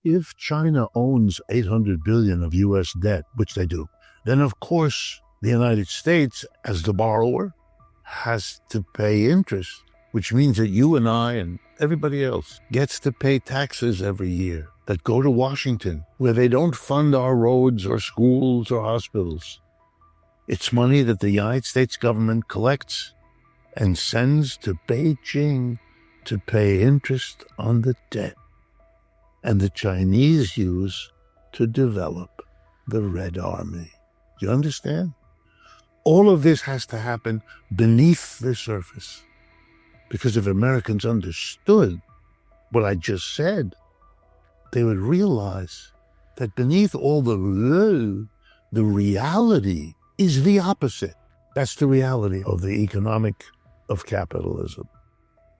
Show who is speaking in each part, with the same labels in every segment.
Speaker 1: If China owns 800 billion of U.S. debt, which they do, then of course the United States, as the borrower, has to pay interest, which means that you and I and everybody else gets to pay taxes every year that go to Washington, where they don't fund our roads or schools or hospitals. It's money that the United States government collects and sends to Beijing to pay interest on the debt, and the Chinese use to develop the Red Army. Do you understand? All of this has to happen beneath the surface, because if Americans understood what I just said, they would realize that beneath all the reality is the opposite. That's the reality of the economic of capitalism.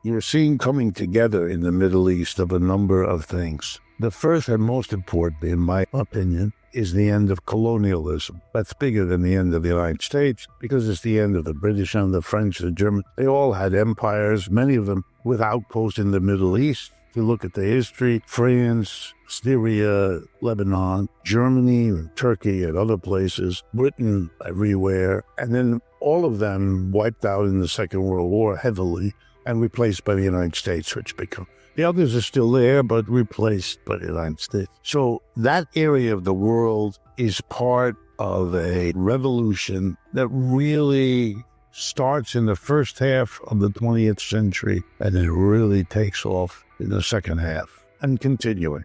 Speaker 1: You're seeing coming together in the Middle East of a number of things. The first and most important, in my opinion, is the end of colonialism. That's bigger than the end of the United States, because it's the end of the British and the French, the Germans. They all had empires, many of them with outposts in the Middle East. If you look at the history, France, Syria, Lebanon, Germany, Turkey, and other places, Britain everywhere, and then all of them wiped out in the Second World War heavily and replaced by the United States, which become. The others are still there, but replaced by the United States. So that area of the world is part of a revolution that really starts in the first half of the 20th century, and it really takes off in the second half and continuing.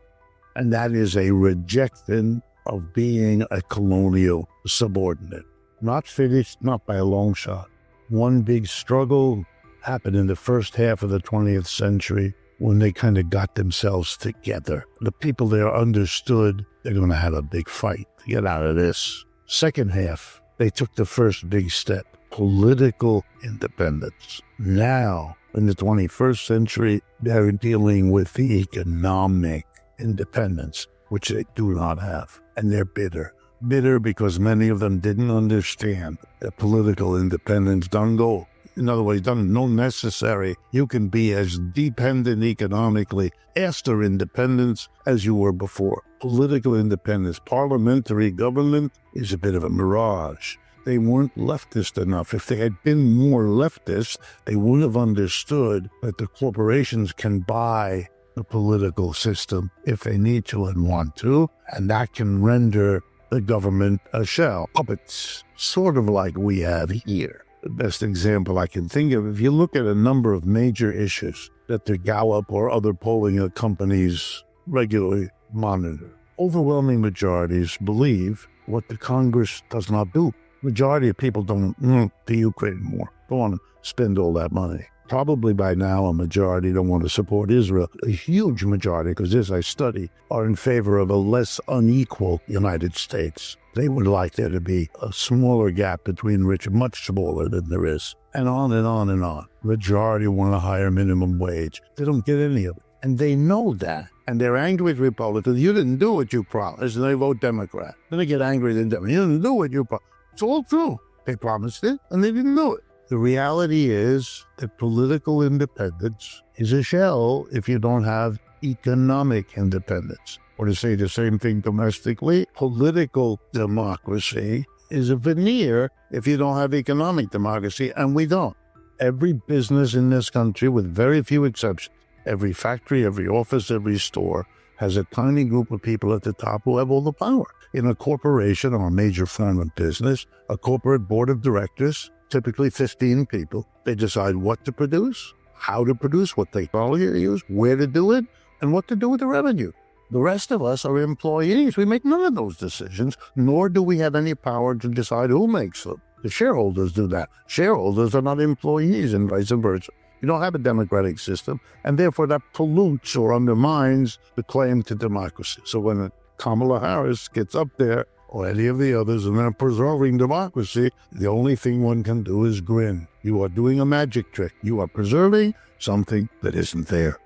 Speaker 1: And that is a rejection of being a colonial subordinate. Not finished, not by a long shot. One big struggle happened in the first half of the 20th century when they kind of got themselves together. The people there understood they're going to have a big fight to get out of this. Second half, they took the first big step, political independence. Now, in the 21st century, they're dealing with the economic independence, which they do not have. And they're bitter. Bitter because many of them didn't understand that political independence doesn't go. In other words, no necessary. You can be as dependent economically after independence as you were before. Political independence, parliamentary government is a bit of a mirage. They weren't leftist enough. If they had been more leftist, they would have understood that the corporations can buy the political system if they need to and want to, and that can render the government a shell. Puppets, sort of like we have here. The best example I can think of, if you look at a number of major issues that the Gallup or other polling companies regularly monitor, overwhelming majorities believe what the Congress does not do. Majority of people don't want the Ukraine war, don't want to spend all that money. Probably by now a majority don't want to support Israel. A huge majority, because as I study, are in favor of a less unequal United States. They would like there to be a smaller gap between rich, much smaller than there is. And on and on and on. Majority want a higher minimum wage. They don't get any of it. And they know that. And they're angry with Republicans. You didn't do what you promised. And they vote Democrat. Then they get angry at them. You didn't do what you promised. It's all true. They promised it and they didn't do it. The reality is that political independence is a shell if you don't have economic independence. Or to say the same thing domestically, political democracy is a veneer if you don't have economic democracy, and we don't. Every business in this country, with very few exceptions, every factory, every office, every store, has a tiny group of people at the top who have all the power. In a corporation or a major firm of business, a corporate board of directors, typically 15 people, they decide what to produce, how to produce, what technology to use, where to do it, and what to do with the revenue. The rest of us are employees. We make none of those decisions, nor do we have any power to decide who makes them. The shareholders do that. Shareholders are not employees and vice versa. You don't have a democratic system, and therefore that pollutes or undermines the claim to democracy. So when Kamala Harris gets up there, or any of the others, and they're preserving democracy, the only thing one can do is grin. You are doing a magic trick. You are preserving something that isn't there.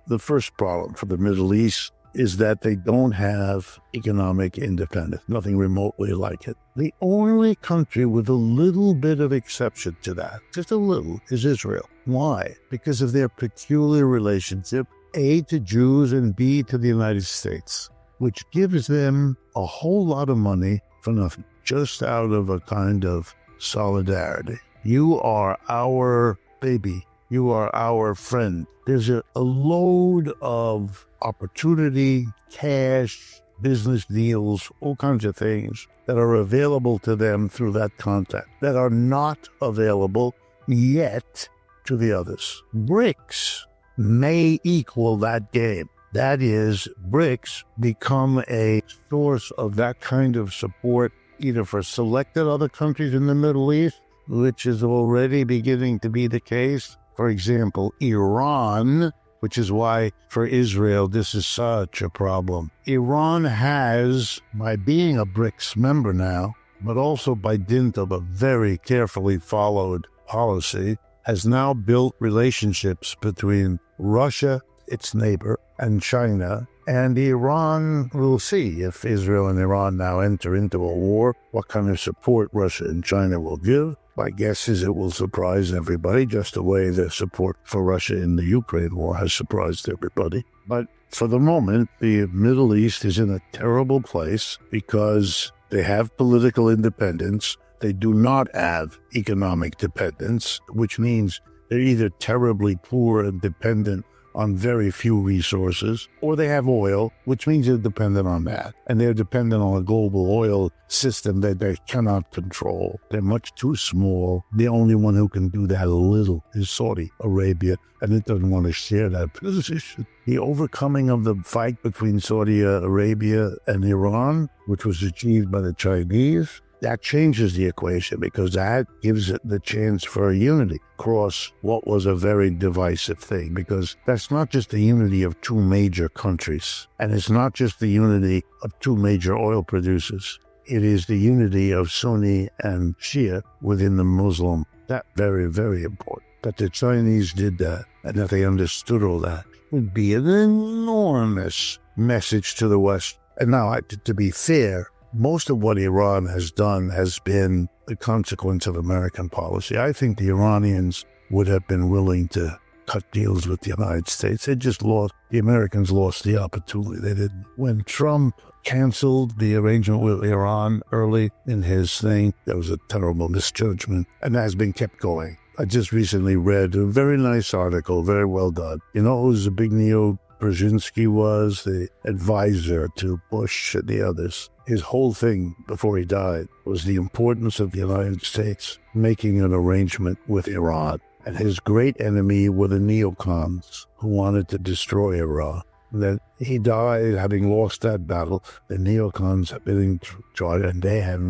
Speaker 1: The first problem for the Middle East is that they don't have economic independence, nothing remotely like it. The only country with a little bit of exception to that, just a little, is Israel. Why? Because of their peculiar relationship A, to Jews, and B, to the United States, which gives them a whole lot of money for nothing, just out of a kind of solidarity. You are our baby. You are our friend. There's a load of opportunity, cash, business deals, all kinds of things that are available to them through that contact that are not available yet to the others. BRICS may equal that game. That is, BRICS become a source of that kind of support either for selected other countries in the Middle East, which is already beginning to be the case. For example, Iran, which is why for Israel this is such a problem. Iran has, by being a BRICS member now, but also by dint of a very carefully followed policy, has now built relationships between Russia, its neighbor, and China. And Iran will see if Israel and Iran now enter into a war, what kind of support Russia and China will give. My guess is it will surprise everybody, just the way the support for Russia in the Ukraine war has surprised everybody. But for the moment, the Middle East is in a terrible place because they have political independence. They do not have economic dependence, which means they're either terribly poor and dependent on very few resources, or they have oil, which means they're dependent on that. And they're dependent on a global oil system that they cannot control. They're much too small. The only one who can do that a little is Saudi Arabia, and it doesn't want to share that position. The overcoming of the fight between Saudi Arabia and Iran, which was achieved by the Chinese, that changes the equation because that gives it the chance for a unity across what was a very divisive thing, because that's not just the unity of two major countries, and it's not just the unity of two major oil producers. It is the unity of Sunni and Shia within the Muslim. That's very, very important. That the Chinese did that and that they understood all that would be an enormous message to the West. And now, to be fair, most of what Iran has done has been the consequence of American policy. I think the Iranians would have been willing to cut deals with the United States. The Americans lost the opportunity. They didn't. When Trump canceled the arrangement with Iran early in his thing, there was a terrible misjudgment, and that has been kept going. I just recently read a very nice article, very well done. You know who the big Brzezinski was, the advisor to Bush and the others. His whole thing before he died was the importance of the United States making an arrangement with Iran. And his great enemy were the neocons who wanted to destroy Iran. And then he died having lost that battle. The neocons have been in charge, and they have,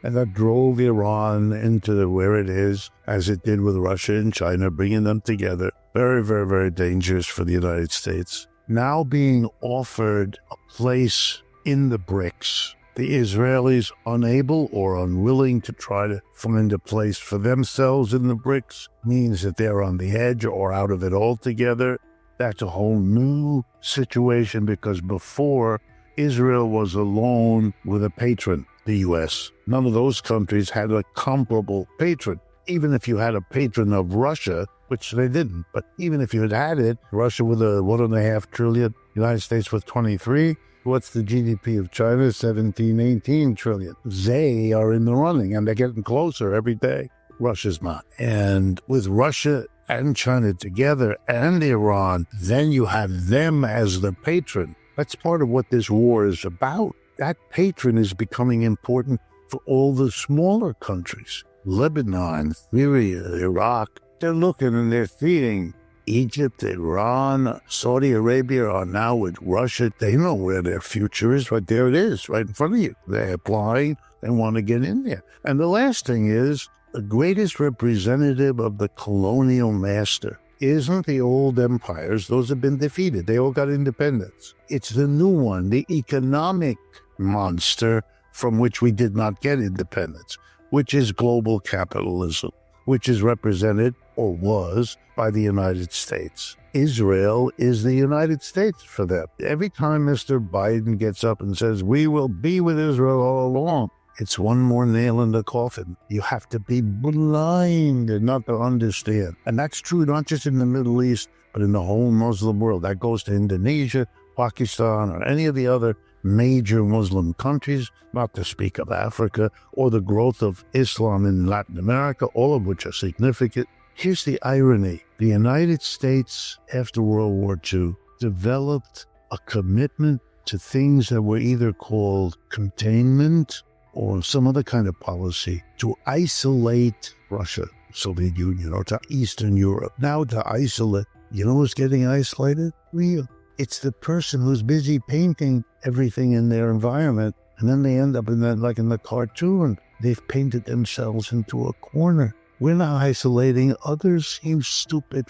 Speaker 1: and that drove Iran into where it is, as it did with Russia and China, bringing them together. Very, very, very dangerous for the United States. Now being offered a place in the BRICS, the Israelis unable or unwilling to try to find a place for themselves in the BRICS means that they're on the edge or out of it altogether. That's a whole new situation, because before, Israel was alone with a patron, the U.S. None of those countries had a comparable patron. Even if you had a patron of Russia, which they didn't, but even if you had it, Russia with a $1.5 trillion, United States with 23, what's the GDP of China? 17, 18 trillion. They are in the running, and they're getting closer every day. Russia's not. And with Russia and China together and Iran, then you have them as the patron. That's part of what this war is about. That patron is becoming important for all the smaller countries. Lebanon, Syria, Iraq, they're looking and they're seeing Egypt, Iran, Saudi Arabia are now with Russia. They know where their future is. Right there it is, right in front of you. They're applying. They want to get in there. And the last thing is, the greatest representative of the colonial master isn't the old empires. Those have been defeated. They all got independence. It's the new one, the economic monster from which we did not get independence, which is global capitalism, which is represented, or was, by the United States. Israel is the United States for them. Every time Mr. Biden gets up and says, we will be with Israel all along, it's one more nail in the coffin. You have to be blind not to understand. And that's true not just in the Middle East, but in the whole Muslim world. That goes to Indonesia, Pakistan, or any of the other major Muslim countries, not to speak of Africa, or the growth of Islam in Latin America, all of which are significant. Here's the irony. The United States, after World War II, developed a commitment to things that were either called containment or some other kind of policy to isolate Russia, Soviet Union, or to Eastern Europe. Now to isolate, you know who's getting isolated? Real. It's the person who's busy painting everything in their environment, and then they end up in that, like in the cartoon, they've painted themselves into a corner. We're not isolating others, you stupid.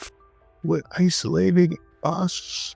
Speaker 1: We're isolating us.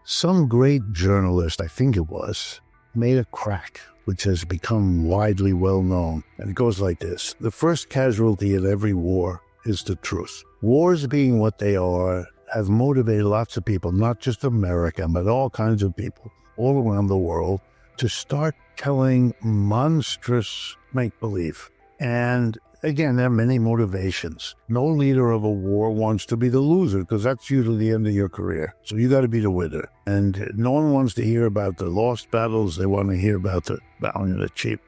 Speaker 1: Some great journalist, I think it was, made a crack, which has become widely well known. And it goes like this. The first casualty in every war is the truth. Wars being what they are have motivated lots of people, not just America, but all kinds of people all around the world to start telling monstrous make-believe. And again, there are many motivations. No leader of a war wants to be the loser, because that's usually the end of your career. So you got to be the winner. And no one wants to hear about the lost battles. They want to hear about the valiant achievements.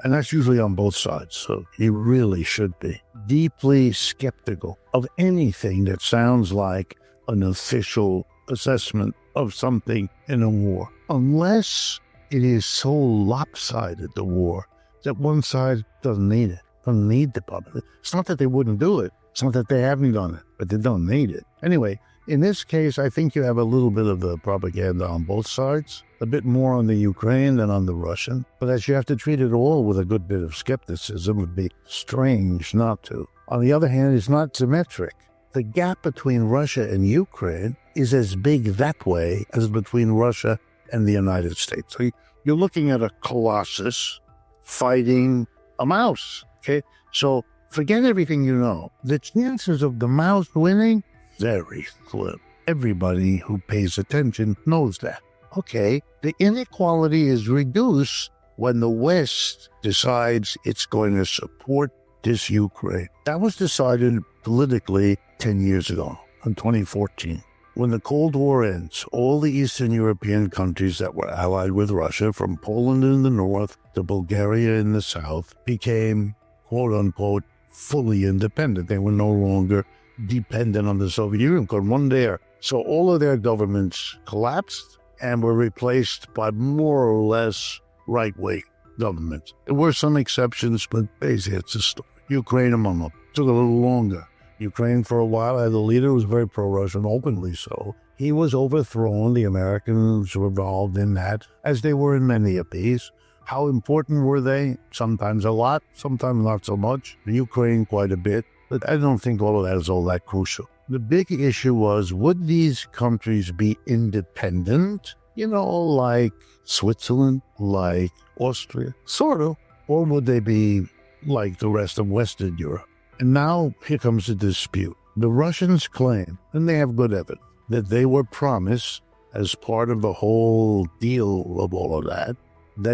Speaker 1: And that's usually on both sides. So you really should be deeply skeptical of anything that sounds like an official assessment of something in a war, unless it is so lopsided, the war, that one side doesn't need it. Don't need the public. It's not that they wouldn't do it. It's not that they haven't done it, but they don't need it. Anyway, in this case, I think you have a little bit of the propaganda on both sides, a bit more on the Ukraine than on the Russian. But as you have to treat it all with a good bit of skepticism, it would be strange not to. On the other hand, it's not symmetric. The gap between Russia and Ukraine is as big that way as between Russia and the United States. So you're looking at a colossus fighting a mouse. Okay, so forget everything you know. The chances of the mouse winning, very slim. Everybody who pays attention knows that. Okay, the inequality is reduced when the West decides it's going to support this Ukraine. That was decided politically 10 years ago, in 2014. When the Cold War ends, all the Eastern European countries that were allied with Russia, from Poland in the north to Bulgaria in the south, became quote-unquote, fully independent. They were no longer dependent on the Soviet Union, because one there. So all of their governments collapsed and were replaced by more or less right-wing governments. There were some exceptions, but basically it's a story. Ukraine among them. It took a little longer. Ukraine for a while had a leader who was very pro-Russian, openly so. He was overthrown. The Americans were involved in that, as they were in many of these. How important were they? Sometimes a lot, sometimes not so much. The Ukraine, quite a bit. But I don't think all of that is all that crucial. The big issue was, would these countries be independent? You know, like Switzerland, like Austria, sort of. Or would they be like the rest of Western Europe? And now here comes the dispute. The Russians claim, and they have good evidence, that they were promised, as part of the whole deal of all of that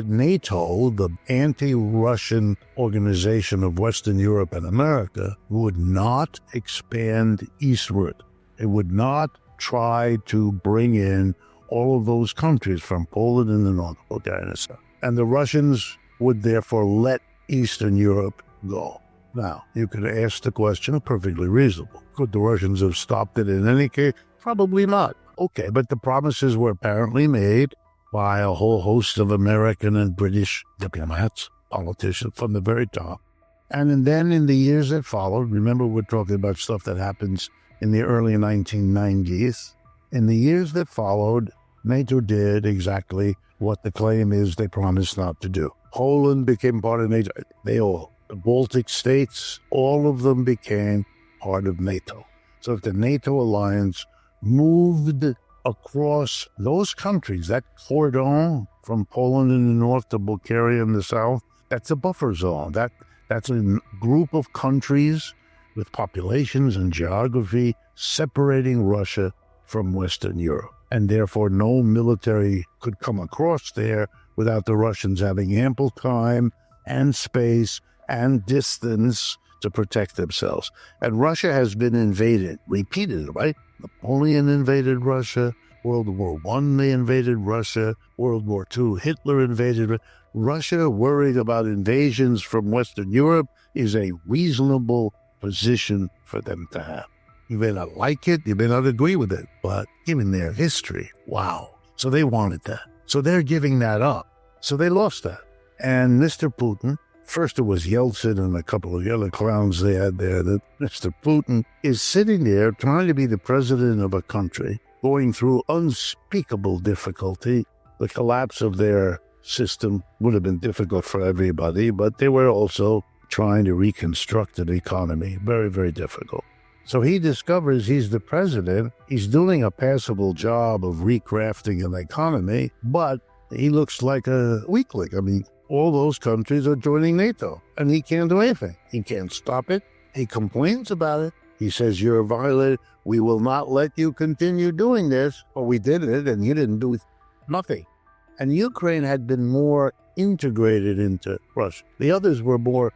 Speaker 1: NATO, the anti-Russian organization of Western Europe and America, would not expand eastward. It would not try to bring in all of those countries from Poland in the north, Bulgaria in the south. And the Russians would therefore let Eastern Europe go. Now, you could ask the question, perfectly reasonable. Could the Russians have stopped it in any case? Probably not. Okay, but the promises were apparently made by a whole host of American and British diplomats, politicians from the very top. And then in the years that followed, remember we're talking about stuff that happens in the early 1990s. In the years that followed, NATO did exactly what the claim is they promised not to do. Poland became part of NATO. The Baltic states, all of them became part of NATO. So if the NATO alliance moved across those countries, that cordon from Poland in the north to Bulgaria in the south, that's a buffer zone. That's a group of countries with populations and geography separating Russia from Western Europe. And therefore no military could come across there without the Russians having ample time and space and distance to protect themselves. And Russia has been invaded, repeated, right? Napoleon invaded Russia. World War I, they invaded Russia. World War II, Hitler invaded Russia. Worried about invasions from Western Europe is a reasonable position for them to have. You may not like it, you may not agree with it, but given their history, wow. So they wanted that. So they're giving that up. So they lost that. And Mr. Putin, first it was Yeltsin and a couple of the other clowns they had there, that Mr. Putin is sitting there trying to be the president of a country, going through unspeakable difficulty. The collapse of their system would have been difficult for everybody, but they were also trying to reconstruct an economy. Very, very difficult. So he discovers he's the president. He's doing a passable job of recrafting an economy, but he looks like a weakling. I mean, all those countries are joining NATO, and he can't do anything. He can't stop it. He complains about it. He says, you're a violator. We will not let you continue doing this. Or we did it, and you didn't do nothing. And Ukraine had been more integrated into Russia. The others were more,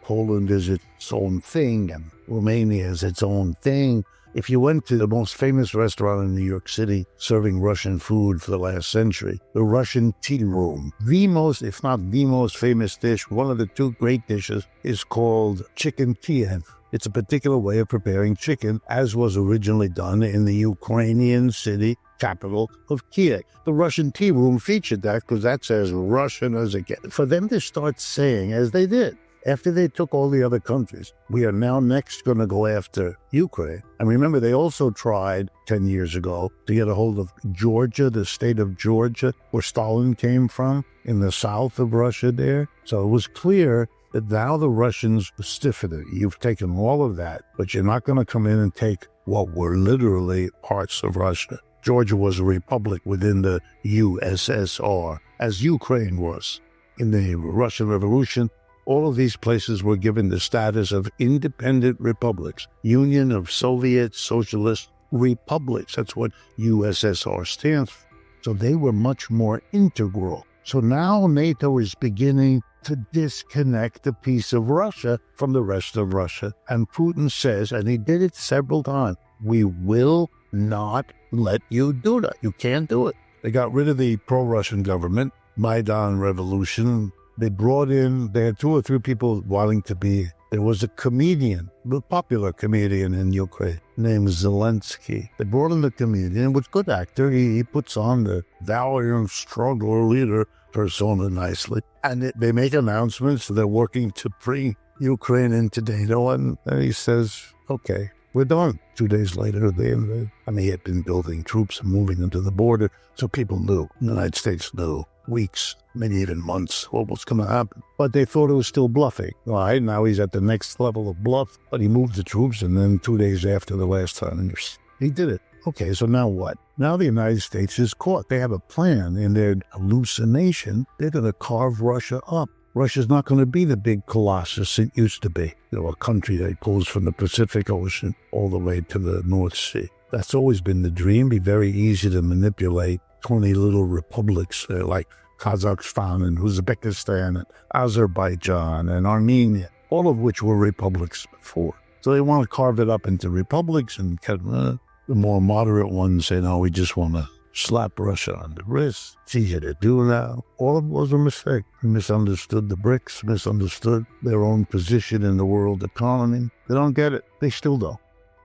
Speaker 1: Poland is its own thing, and Romania is its own thing. If you went to the most famous restaurant in New York City serving Russian food for the last century, the Russian Tea Room, the most, if not the most famous dish, one of the two great dishes, is called chicken Kiev. It's a particular way of preparing chicken, as was originally done in the Ukrainian city capital of Kiev. The Russian Tea Room featured that because that's as Russian as it gets. For them to start saying, as they did, after they took all the other countries, we are now next going to go after Ukraine. And remember, they also tried 10 years ago to get a hold of Georgia, the state of Georgia, where Stalin came from, in the south of Russia there. So it was clear that now the Russians stiffened it. You've taken all of that, but you're not going to come in and take what were literally parts of Russia. Georgia was a republic within the USSR, as Ukraine was. In the Russian Revolution, all of these places were given the status of independent republics, Union of Soviet Socialist Republics. That's what USSR stands for. So they were much more integral. So now NATO is beginning to disconnect a piece of Russia from the rest of Russia. And Putin says, and he did it several times, we will not let you do that. You can't do it. They got rid of the pro-Russian government, Maidan Revolution. They had 2 or 3 people wanting to be. There was a comedian, a popular comedian in Ukraine, named Zelensky. They brought in the comedian, was a good actor. He puts on the valiant struggle leader persona nicely. And they make announcements. They're working to bring Ukraine into NATO. And he says, okay, we're done. 2 days later, they invaded. He had been building troops and moving them to the border. So people knew, the United States knew, weeks, maybe even months, what was going to happen. But they thought it was still bluffing. All right, now he's at the next level of bluff, but he moved the troops, and then 2 days after the last time, he did it. Okay, so now what? Now the United States is caught. They have a plan. In their hallucination, they're going to carve Russia up. Russia's not going to be the big colossus it used to be. A country that goes from the Pacific Ocean all the way to the North Sea. That's always been the dream. Be very easy to manipulate 20 little republics like Kazakhstan and Uzbekistan and Azerbaijan and Armenia, all of which were republics before. So they want to carve it up into republics, and the more moderate ones say, no, we just want to slap Russia on the wrist. It's easier to do now. All of it was a mistake. They misunderstood the BRICS, misunderstood their own position in the world economy. They don't get it. They still don't.